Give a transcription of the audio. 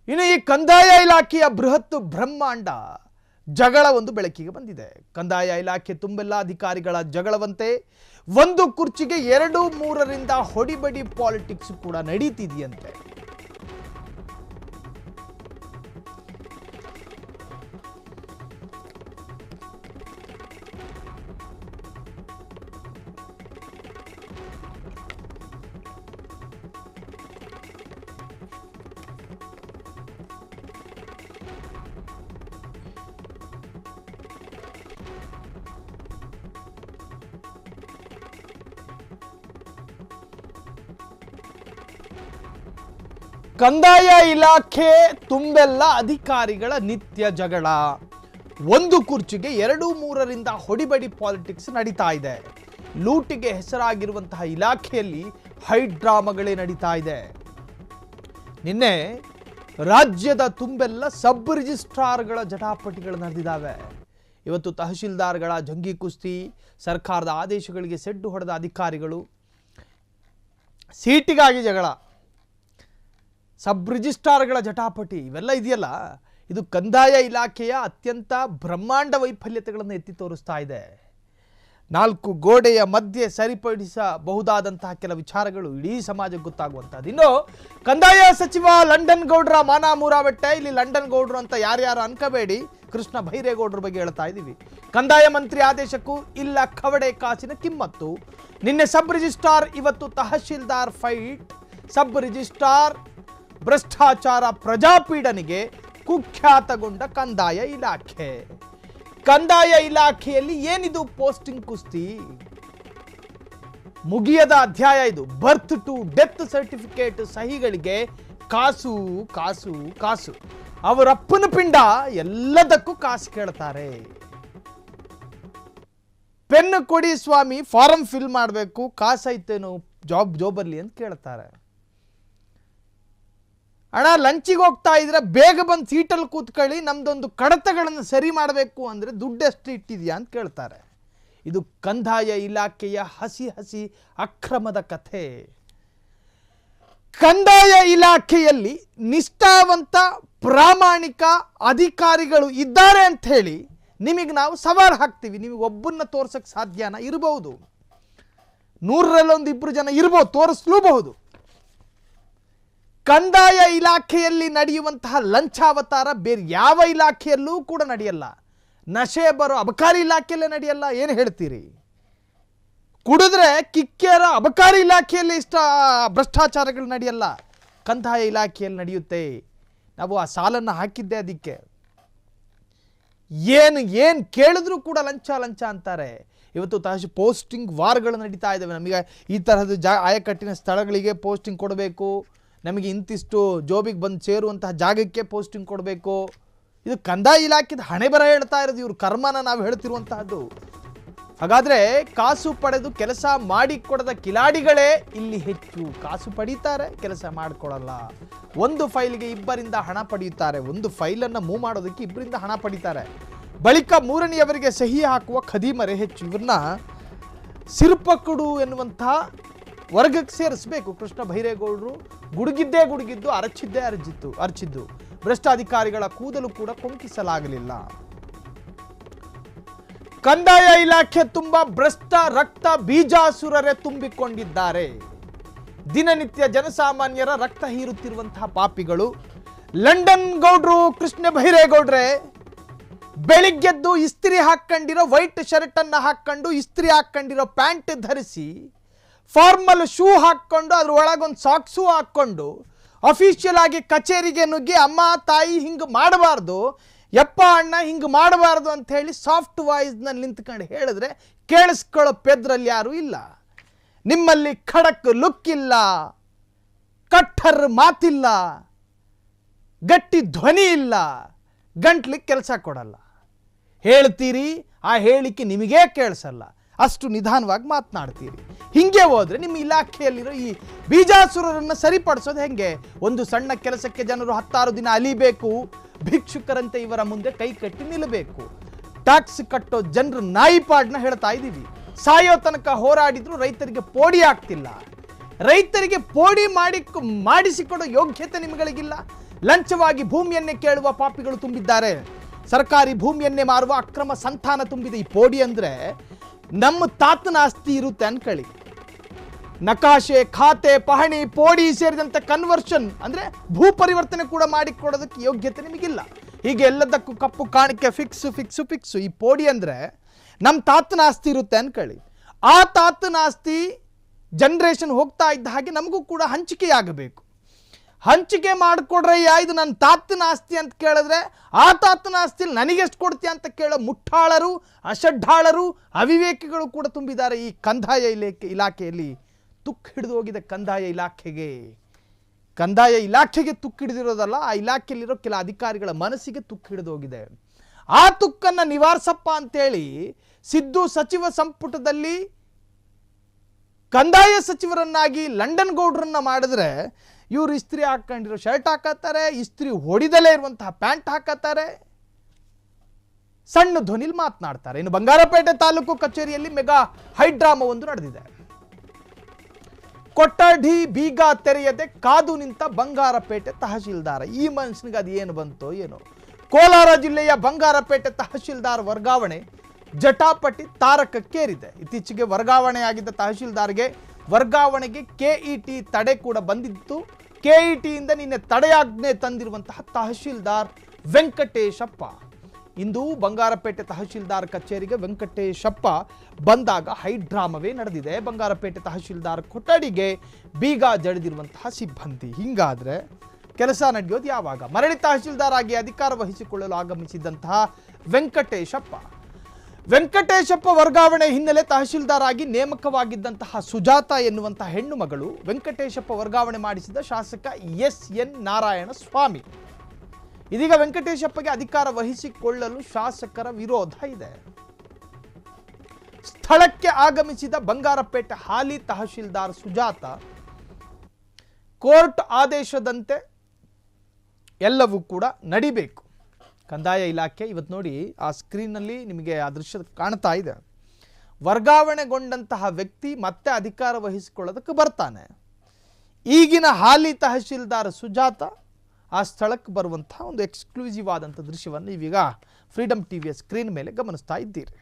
ಇನ್ನು ಈ ಕಂದಾಯ ಇಲಾಖೆಯ ಬೃಹತ್ ಬ್ರಹ್ಮಾಂಡ ಜಗಳ ಒಂದು ಬೆಳಕಿಗೆ ಬಂದಿದೆ. ಕಂದಾಯ ಇಲಾಖೆ ತುಂಬೆಲ್ಲ ಅಧಿಕಾರಿಗಳ ಜಗಳವಂತೆ ಒಂದು ಕುರ್ಚಿಗೆ 2-3ರಿಂದ ಹೊಡಿಬಡಿ ಪಾಲಿಟಿಕ್ಸ್ ಕೂಡ ನಡೀತಿದೆಯಂತೆ. ಕಂದಾಯ ಇಲಾಖೆ ತುಂಬೆಲ್ಲ ಅಧಿಕಾರಿಗಳ ನಿತ್ಯ ಜಗಳ. ಒಂದು ಕುರ್ಚಿಗೆ 2-3ರಿಂದ ಹೊಡಿಬಡಿ ಪಾಲಿಟಿಕ್ಸ್ ನಡೀತಾ ಇದೆ. ಲೂಟಿಗೆ ಹೆಸರಾಗಿರುವಂತಹ ಇಲಾಖೆಯಲ್ಲಿ ಹೈಡ್ರಾಮಾಗಳೇ ನಡೀತಾ ಇದೆ. ನಿನ್ನೆ ರಾಜ್ಯದ ತುಂಬೆಲ್ಲ ಸಬ್ ರಿಜಿಸ್ಟ್ರಾರ್ಗಳ ಜಟಾಪಟಿಗಳು ನಡೆದಿದ್ದಾವೆ. ಇವತ್ತು ತಹಶೀಲ್ದಾರ್ಗಳ ಜಂಗಿ ಕುಸ್ತಿ, ಸರ್ಕಾರದ ಆದೇಶಗಳಿಗೆ ಸೆಡ್ಡು ಹೊಡೆದ ಅಧಿಕಾರಿಗಳು, ಸೀಟಿಗಾಗಿ ಜಗಳ, ಸಬ್ ರಿಜಿಸ್ಟ್ರಾರ್ಗಳ ಜಟಾಪಟಿ, ಇವೆಲ್ಲ ಇದೆಯಲ್ಲ, ಇದು ಕಂದಾಯ ಇಲಾಖೆಯ ಅತ್ಯಂತ ಬ್ರಹ್ಮಾಂಡ ವೈಫಲ್ಯತೆಗಳನ್ನು ಎತ್ತಿ ತೋರಿಸ್ತಾ ಇದೆ. 4 ಗೋಡೆಯ ಮಧ್ಯೆ ಸರಿಪಡಿಸಬಹುದಾದಂತಹ ಕೆಲ ವಿಚಾರಗಳು ಇಡೀ ಸಮಾಜಕ್ಕೆ ಗೊತ್ತಾಗುವಂಥದ್ದು. ಇನ್ನು ಕಂದಾಯ ಸಚಿವ ಲಂಡನ್ ಗೌಡ್ರ ಮಾನ ಮೂರಾವೆಟ್ಟೆ. ಇಲ್ಲಿ ಲಂಡನ್ ಗೌಡ್ರು ಅಂತ ಯಾರ್ಯಾರು ಅನ್ಕಬೇಡಿ, ಕೃಷ್ಣ ಭೈರೇಗೌಡರ ಬಗ್ಗೆ ಹೇಳ್ತಾ ಇದ್ದೀವಿ. ಕಂದಾಯ ಮಂತ್ರಿ ಆದೇಶಕ್ಕೂ ಇಲ್ಲ ಕವಡೆ ಕಾಸಿನ ಕಿಮ್ಮತ್ತು. ನಿನ್ನೆ ಸಬ್ ರಿಜಿಸ್ಟ್ರಾರ್, ಇವತ್ತು ತಹಶೀಲ್ದಾರ್ ಫೈಟ್. ಸಬ್ ರಿಜಿಸ್ಟ್ರಾರ್ ಭ್ರಷ್ಟಾಚಾರ ಪ್ರಜಾಪೀಡನೆಗೆ ಕುಖ್ಯಾತಗೊಂಡ ಕಂದಾಯ ಇಲಾಖೆ. ಕಂದಾಯ ಇಲಾಖೆಯಲ್ಲಿ ಏನಿದು ಪೋಸ್ಟಿಂಗ್ ಕುಸ್ತಿ? ಮುಗಿಯದ ಅಧ್ಯಾಯ ಇದು. ಬರ್ತ್ ಟು ಡೆತ್ ಸರ್ಟಿಫಿಕೇಟ್ ಸಹಿಗಳಿಗೆ ಕಾಸು ಕಾಸು ಕಾಸು. ಅವರಪ್ಪನ ಪಿಂಡ ಎಲ್ಲದಕ್ಕೂ ಕಾಸು ಕೇಳ್ತಾರೆ. ಪೆನ್ ಕೊಡಿ ಸ್ವಾಮಿ, ಫಾರಂ ಫಿಲ್ ಮಾಡಬೇಕು, ಕಾಸೈತೇನು ಜಾಬಲ್ಲಿ ಅಂತ ಕೇಳ್ತಾರೆ. ಅಣ್ಣ ಲಂಚಿಗೆ ಹೋಗ್ತಾ ಇದ್ರೆ ಬೇಗ ಬಂದು ಸೀಟಲ್ಲಿ ಕೂತ್ಕೊಳ್ಳಿ, ನಮ್ದೊಂದು ಕಡತಗಳನ್ನು ಸರಿ ಮಾಡಬೇಕು ಅಂದರೆ ದುಡ್ಡೆಷ್ಟು ಇಟ್ಟಿದೆಯಾ ಅಂತ ಕೇಳ್ತಾರೆ. ಇದು ಕಂದಾಯ ಇಲಾಖೆಯ ಹಸಿ ಹಸಿ ಅಕ್ರಮದ ಕಥೆ. ಕಂದಾಯ ಇಲಾಖೆಯಲ್ಲಿ ನಿಷ್ಠಾವಂತ ಪ್ರಾಮಾಣಿಕ ಅಧಿಕಾರಿಗಳು ಇದ್ದಾರೆ ಅಂತ ಹೇಳಿ ನಿಮಗೆ ನಾವು ಸವಾಲು ಹಾಕ್ತೀವಿ. ನಿಮಗೆ ಒಬ್ಬನ್ನ ತೋರ್ಸಕ್ಕೆ ಸಾಧ್ಯನಾ? ಇರಬಹುದು, 100ರಲ್ಲಿ 2 ಜನ ಇರ್ಬೋದು, ತೋರಿಸ್ಲೂಬಹುದು. ಕಂದಾಯ ಇಲಾಖೆಯಲ್ಲಿ ನಡೆಯುವಂತಹ ಲಂಚಾವತಾರ ಬೇರೆ ಯಾವ ಇಲಾಖೆಯಲ್ಲೂ ಕೂಡ ನಡೆಯಲ್ಲ. ನಶೆ ಬರೋ ಅಬಕಾರಿ ಇಲಾಖೆಯಲ್ಲೇ ನಡೆಯಲ್ಲ. ಏನು ಹೇಳ್ತೀರಿ? ಕುಡಿದ್ರೆ ಕಿಕ್ಕೇರ ಅಬಕಾರಿ ಇಲಾಖೆಯಲ್ಲಿ ಇಷ್ಟ ಭ್ರಷ್ಟಾಚಾರಗಳು ನಡೆಯಲ್ಲ, ಕಂದಾಯ ಇಲಾಖೆಯಲ್ಲಿ ನಡೆಯುತ್ತೆ. ನಾವು ಆ ಸಾಲನ್ನು ಹಾಕಿದ್ದೆ ಅದಕ್ಕೆ. ಏನು ಕೇಳಿದ್ರು ಕೂಡ ಲಂಚ ಲಂಚ ಅಂತಾರೆ. ಇವತ್ತು ಪೋಸ್ಟಿಂಗ್ ವಾರ್ಗಳು ನಡೀತಾ ಇದ್ದಾವೆ. ನಮಗೆ ಈ ತರಹದ ಆಯಕಟ್ಟಿನ ಸ್ಥಳಗಳಿಗೆ ಪೋಸ್ಟಿಂಗ್ ಕೊಡಬೇಕು, ನಮಗೆ ಇಂತಿಷ್ಟು ಜಾಬಿಗೆ ಬಂದು ಸೇರುವಂತಹ ಜಾಗಕ್ಕೆ ಪೋಸ್ಟಿಂಗ್ ಕೊಡಬೇಕು. ಇದು ಕಂದಾಯ ಇಲಾಖೆದ ಹಣೆ ಬರ ಹೇಳ್ತಾ ಇರೋದು, ಇವ್ರ ಕರ್ಮನ ನಾವು ಹೇಳ್ತಿರುವಂತಹದ್ದು. ಹಾಗಾದರೆ ಕಾಸು ಪಡೆದು ಕೆಲಸ ಮಾಡಿಕೊಡದ ಕಿಲಾಡಿಗಳೇ ಇಲ್ಲಿ ಹೆಚ್ಚು. ಕಾಸು ಪಡೀತಾರೆ, ಕೆಲಸ ಮಾಡಿಕೊಡಲ್ಲ. ಒಂದು ಫೈಲ್ಗೆ 2ರಿಂದ ಹಣ ಪಡೆಯುತ್ತಾರೆ. ಒಂದು ಫೈಲನ್ನು ಮೂವ್ ಮಾಡೋದಕ್ಕೆ 2ರಿಂದ ಹಣ ಪಡೀತಾರೆ. ಬಳಿಕ 3ನೇಯವರಿಗೆ ಸಹಿ ಹಾಕುವ ಖದೀಮರೇ ಹೆಚ್ಚು. ಇವ್ರನ್ನ ಸಿರ್ಪಕಡು ಎನ್ನುವಂತಹ ವರ್ಗಕ್ಕೆ ಸೇರಿಸಬೇಕು. ಕೃಷ್ಣ ಭೈರೇಗೌಡರು ಗುಡುಗಿದ್ದು ಅರಚಿದ್ದು. ಭ್ರಷ್ಟಾಧಿಕಾರಿಗಳ ಕೂದಲು ಕೂಡ ಕೊಂಕಿಸಲಾಗಲಿಲ್ಲ. ಕಂದಾಯ ಇಲಾಖೆ ತುಂಬಾ ಭ್ರಷ್ಟ ರಕ್ತ ಬೀಜಾಸುರರೇ ತುಂಬಿಕೊಂಡಿದ್ದಾರೆ. ದಿನನಿತ್ಯ ಜನಸಾಮಾನ್ಯರ ರಕ್ತ ಹೀರುತ್ತಿರುವಂತಹ ಪಾಪಿಗಳು ಲಂಡನ್ ಗೌಡ್ರು, ಕೃಷ್ಣ ಭೈರೇಗೌಡ್ರೆ. ಬೆಳಿಗ್ಗೆದ್ದು ಇಸ್ತ್ರಿ ಹಾಕೊಂಡಿರೋ ವೈಟ್ ಶರ್ಟ್ ಅನ್ನ ಹಾಕೊಂಡು, ಇಸ್ತ್ರಿ ಹಾಕೊಂಡಿರೋ ಪ್ಯಾಂಟ್ ಧರಿಸಿ, ಫಾರ್ಮಲ್ ಶೂ ಹಾಕ್ಕೊಂಡು, ಅದ್ರ ಒಳಗೊಂದು ಸಾಕ್ಸು ಹಾಕ್ಕೊಂಡು ಅಫಿಷಿಯಲ್ ಆಗಿ ಕಚೇರಿಗೆ ನುಗ್ಗಿ ಅಮ್ಮ ತಾಯಿ ಹಿಂಗೆ ಮಾಡಬಾರ್ದು, ಯಪ್ಪ ಅಣ್ಣ ಹಿಂಗೆ ಮಾಡಬಾರ್ದು ಅಂತ ಹೇಳಿ ಸಾಫ್ಟ್ ವಾಯ್ಸ್ನಲ್ಲಿ ನಿಂತ್ಕೊಂಡು ಹೇಳಿದ್ರೆ ಕೇಳಿಸ್ಕೊಳ್ಳೋ ಪೆದ್ರಲ್ಲಿ ಯಾರೂ ಇಲ್ಲ. ನಿಮ್ಮಲ್ಲಿ ಖಡಕ್ ಲುಕ್ ಇಲ್ಲ, ಕಟ್ಟರ್ ಮಾತಿಲ್ಲ, ಗಟ್ಟಿ ಧ್ವನಿ ಇಲ್ಲ, ಗಂಟ್ಲಿಗೆ ಕೆಲಸ ಕೊಡಲ್ಲ. ಹೇಳ್ತೀರಿ, ಆ ಹೇಳಿಕೆ ನಿಮಗೇ ಕೇಳಿಸಲ್ಲ, ಅಷ್ಟು ನಿಧಾನವಾಗಿ ಮಾತನಾಡ್ತೀರಿ. ಹಿಂಗೆ ಹೋದ್ರೆ ನಿಮ್ಮ ಇಲಾಖೆಯಲ್ಲಿರೋ ಈ ಬೀಜಾಸುರರನ್ನು ಸರಿಪಡಿಸೋದು ಹೆಂಗೆ? ಒಂದು ಸಣ್ಣ ಕೆಲಸಕ್ಕೆ ಜನರು 10-6 ದಿನ ಅಲಿಬೇಕು, ಭಿಕ್ಷುಕರಂತೆ ಇವರ ಮುಂದೆ ಕೈ ಕಟ್ಟಿ ನಿಲ್ಲಬೇಕು. ಟ್ಯಾಕ್ಸ್ ಕಟ್ಟೋ ಜನರು ನಾಯಿಪಾಡ್ನ ಹೇಳ್ತಾ ಇದ್ದೀವಿ. ಸಾಯೋ ತನಕ ಹೋರಾಡಿದ್ರು ರೈತರಿಗೆ ಪೋಡಿ ಆಗ್ತಿಲ್ಲ. ರೈತರಿಗೆ ಪೋಡಿ ಮಾಡಿಸಿಕೊಡೋ ಯೋಗ್ಯತೆ ನಿಮಗಳಿಗಿಲ್ಲ. ಲಂಚವಾಗಿ ಭೂಮಿಯನ್ನೇ ಕೇಳುವ ಪಾಪಿಗಳು ತುಂಬಿದ್ದಾರೆ. ಸರ್ಕಾರಿ ಭೂಮಿಯನ್ನೇ ಮಾರುವ ಅಕ್ರಮ ಸಂತಾನ ತುಂಬಿದೆ. ಈ ಪೋಡಿ ಅಂದ್ರೆ ನಮ್ಮ ತಾತನ ಆಸ್ತಿ ಇರುತ್ತೆ ಅನ್ಕೊಳ್ಳಿ. ನಕಾಶೆ, ಖಾತೆ, ಪಹಣಿ, ಪೋಡಿ ಸೇರಿದಂತೆ ಕನ್ವರ್ಷನ್ ಅಂದ್ರೆ ಭೂ ಪರಿವರ್ತನೆ ಕೂಡ ಮಾಡಿಕೊಡೋದಕ್ಕೆ ಯೋಗ್ಯತೆ ನಿಮಗಿಲ್ಲ. ಹೀಗೆ ಎಲ್ಲದಕ್ಕೂ ಕಪ್ಪು ಕಾಣಿಕೆ ಫಿಕ್ಸು. ಈ ಪೋಡಿ ಅಂದ್ರೆ ನಮ್ಮ ತಾತನ ಆಸ್ತಿ ಇರುತ್ತೆ ಅನ್ಕೊಳ್ಳಿ. ಆ ತಾತನ ಆಸ್ತಿ ಜನರೇಷನ್ ಹೋಗ್ತಾ ಇದ್ದ ಹಾಗೆ ನಮಗೂ ಕೂಡ ಹಂಚಿಕೆಯಾಗಬೇಕು. ಹಂಚಿಕೆ ಮಾಡಿಕೊಡ್ರಯ್ಯ, ಇದು ನನ್ನ ತಾತನ ಆಸ್ತಿ ಅಂತ ಕೇಳಿದ್ರೆ ಆ ತಾತನ ಆಸ್ತಿಲಿ ನನಗೆಷ್ಟು ಕೊಡ್ತೀಯ ಅಂತ ಕೇಳೋ ಮುಟ್ಟಾಳರು, ಅಷಡ್ಡಾಳರು, ಅವಿವೇಕಿಗಳು ಕೂಡ ತುಂಬಿದ್ದಾರೆ ಈ ಕಂದಾಯ ಇಲಾಖೆಯಲ್ಲಿ. ತುಕ್ಕು ಹಿಡಿದು ಹೋಗಿದೆ ಕಂದಾಯ ಇಲಾಖೆಗೆ ತುಕ್ಕು ಹಿಡಿದಿರೋದಲ್ಲ, ಆ ಇಲಾಖೆಯಲ್ಲಿರೋ ಕೆಲ ಅಧಿಕಾರಿಗಳ ಮನಸ್ಸಿಗೆ ತುಕ್ಕು ಹಿಡಿದು ಹೋಗಿದೆ. ಆ ತುಕ್ಕನ್ನು ನಿವಾರಿಸಪ್ಪ ಅಂತೇಳಿ ಸಿದ್ದು ಸಚಿವ ಸಂಪುಟದಲ್ಲಿ ಕಂದಾಯ ಸಚಿವರನ್ನಾಗಿ ಲಂಡನ್ ಗೌಡ್ರನ್ನ ಮಾಡಿದ್ರೆ ಇವರು ಇಸ್ತ್ರಿ ಹಾಕೊಂಡಿರೋ ಶರ್ಟ್ ಹಾಕತ್ತಾರೆ, ಇಸ್ತ್ರಿ ಹೊಡಿದಲೇ ಇರುವಂತಹ ಪ್ಯಾಂಟ್ ಹಾಕತ್ತಾರೆ, ಸಣ್ಣ ಧ್ವನಿಲಿ ಮಾತನಾಡ್ತಾರೆ. ಇನ್ನು ಬಂಗಾರಪೇಟೆ ತಾಲೂಕು ಕಚೇರಿಯಲ್ಲಿ ಮೆಗಾ ಹೈಡ್ರಾಮಾ ಒಂದು ನಡೆದಿದೆ. ಕೊಠಡಿ ಬೀಗ ತೆರೆಯದೆ ಕಾದು ನಿಂತ ಬಂಗಾರಪೇಟೆ ತಹಶೀಲ್ದಾರ. ಈ ಮನುಷ್ಯನಿಗೆ ಅದು ಏನು ಬಂತೋ ಏನೋ. ಕೋಲಾರ ಜಿಲ್ಲೆಯ ಬಂಗಾರಪೇಟೆ ತಹಶೀಲ್ದಾರ್ ವರ್ಗಾವಣೆ ಜಟಾಪಟಿ ತಾರಕಕ್ಕೇರಿದೆ. ಇತ್ತೀಚೆಗೆ ವರ್ಗಾವಣೆಯಾಗಿದ್ದ ತಹಶೀಲ್ದಾರ್ಗೆ ವರ್ಗಾವಣೆಗೆ ಕೆಇಟಿ ತಡೆ ಕೂಡ ಬಂದಿತ್ತು. ಕೆಇಟಿಯಿಂದ ನಿನ್ನೆ ತಡೆಯಾಜ್ಞೆ ತಂದಿರುವಂತಹ ತಹಶೀಲ್ದಾರ್ ವೆಂಕಟೇಶಪ್ಪ ಇಂದು ಬಂಗಾರಪೇಟೆ ತಹಶೀಲ್ದಾರ್ ಕಚೇರಿಗೆ ವೆಂಕಟೇಶಪ್ಪ ಬಂದಾಗ ಹೈಡ್ರಾಮವೇ ನಡೆದಿದೆ. ಬಂಗಾರಪೇಟೆ ತಹಶೀಲ್ದಾರ್ ಕೊಠಡಿಗೆ ಬೀಗ ಜಡಿದಿರುವಂತಹ ಸಿಬ್ಬಂದಿ. ಹಿಂಗಾದ್ರೆ ಕೆಲಸ ನಡೆಯೋದು ಯಾವಾಗ? ಮರಳಿ ತಹಶೀಲ್ದಾರ್ ಆಗಿ ಅಧಿಕಾರ ವಹಿಸಿಕೊಳ್ಳಲು ಆಗಮಿಸಿದಂತಹ ವೆಂಕಟೇಶಪ್ಪ ವರ್ಗಾವಣೆ ಹಿನ್ನೆಲೆ ತಹಶೀಲ್ದಾರ್ ಆಗಿ ನೇಮಕವಾಗಿದ್ದಂತಹ ಸುಜಾತ ಎನ್ನುವಂತಹ ಹೆಣ್ಣು ಮಗಳು ವೆಂಕಟೇಶಪ್ಪ ವರ್ಗಾವಣೆ ಮಾಡಿಸಿದ ಶಾಸಕ ಎಸ್.ಎನ್. ನಾರಾಯಣ ಸ್ವಾಮಿ. ಇದೀಗ ವೆಂಕಟೇಶಪ್ಪಗೆ ಅಧಿಕಾರ ವಹಿಸಿಕೊಳ್ಳಲು ಶಾಸಕರ ವಿರೋಧ ಇದೆ. ಸ್ಥಳಕ್ಕೆ ಆಗಮಿಸಿದ ಬಂಗಾರಪೇಟೆ ಹಾಲಿ ತಹಶೀಲ್ದಾರ್ ಸುಜಾತ ಕೋರ್ಟ್ ಆದೇಶದಂತೆ ಎಲ್ಲವೂ ಕೂಡ ನಡಿಬೇಕು. ಕಂದಾಯ ಇಲಾಖೆ ಇವತ್ತು ನೋಡಿ ಆ ಸ್ಕ್ರೀನ್ನಲ್ಲಿ ನಿಮಗೆ ಆ ದೃಶ್ಯ ಕಾಣ್ತಾ ಇದೆ. ವರ್ಗಾವಣೆಗೊಂಡಂತಹ ವ್ಯಕ್ತಿ ಮತ್ತೆ ಅಧಿಕಾರ ವಹಿಸಿಕೊಳ್ಳೋದಕ್ಕೆ ಬರ್ತಾನೆ. ಈಗಿನ ಹಾಲಿ ತಹಶೀಲ್ದಾರ್ ಸುಜಾತ ಆ ಸ್ಥಳಕ್ಕೆ ಬರುವಂತಹ ಒಂದು ಎಕ್ಸ್ಕ್ಲೂಸಿವ್ ಆದಂಥ ದೃಶ್ಯವನ್ನು ನೀವೀಗ ಫ್ರೀಡಮ್ ಟಿವಿಯ ಸ್ಕ್ರೀನ್ ಮೇಲೆ ಗಮನಿಸ್ತಾ ಇದ್ದೀರಿ.